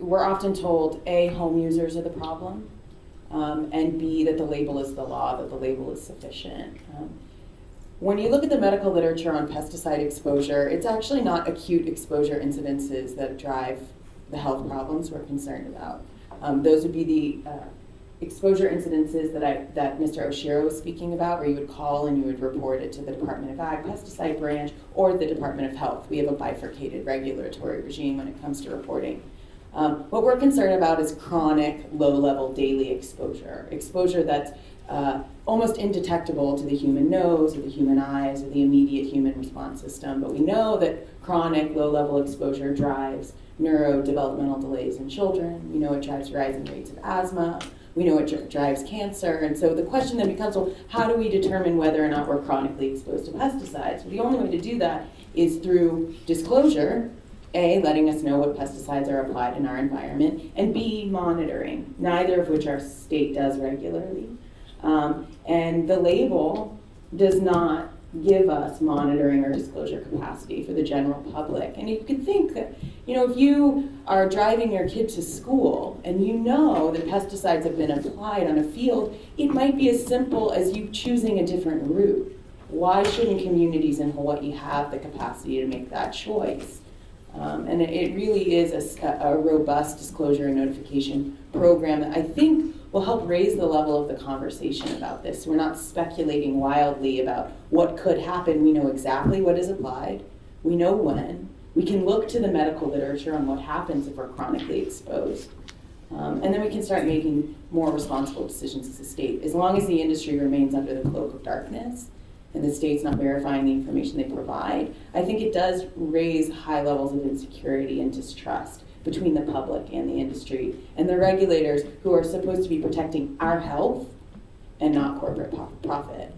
we're often told, A, home users are the problem, and B, that the label is the law, that the label is sufficient. When you look at the medical literature on pesticide exposure, it's actually not acute exposure incidences that drive the health problems we're concerned about. Those would be the exposure incidences that Mr. Oshiro was speaking about, where you would call and you would report it to the Department of Ag pesticide branch or the Department of Health. We have a bifurcated regulatory regime when it comes to reporting. What we're concerned about is chronic, low-level daily exposure that's almost indetectable to the human nose or the human eyes or the immediate human response system. But we know that chronic, low-level exposure drives neurodevelopmental delays in children. We know it drives rising rates of asthma. We know it drives cancer. And so the question then becomes, well, how do we determine whether or not we're chronically exposed to pesticides? Well, the only way to do that is through disclosure, A, letting us know what pesticides are applied in our environment, and B, monitoring, neither of which our state does regularly. And the label does not give us monitoring or disclosure capacity for the general public. And you can think that, if you are driving your kid to school and you know that pesticides have been applied on a field, it might be as simple as you choosing a different route. Why shouldn't communities in Hawaii have the capacity to make that choice? And it really is a robust disclosure and notification program that I think will help raise the level of the conversation about this. We're not speculating wildly about what could happen. We know exactly what is applied. We know when. We can look to the medical literature on what happens if we're chronically exposed. And then we can start making more responsible decisions as a state. As long as the industry remains under the cloak of darkness and the state's not verifying the information they provide, I think it does raise high levels of insecurity and distrust between the public and the industry and the regulators who are supposed to be protecting our health and not corporate profit.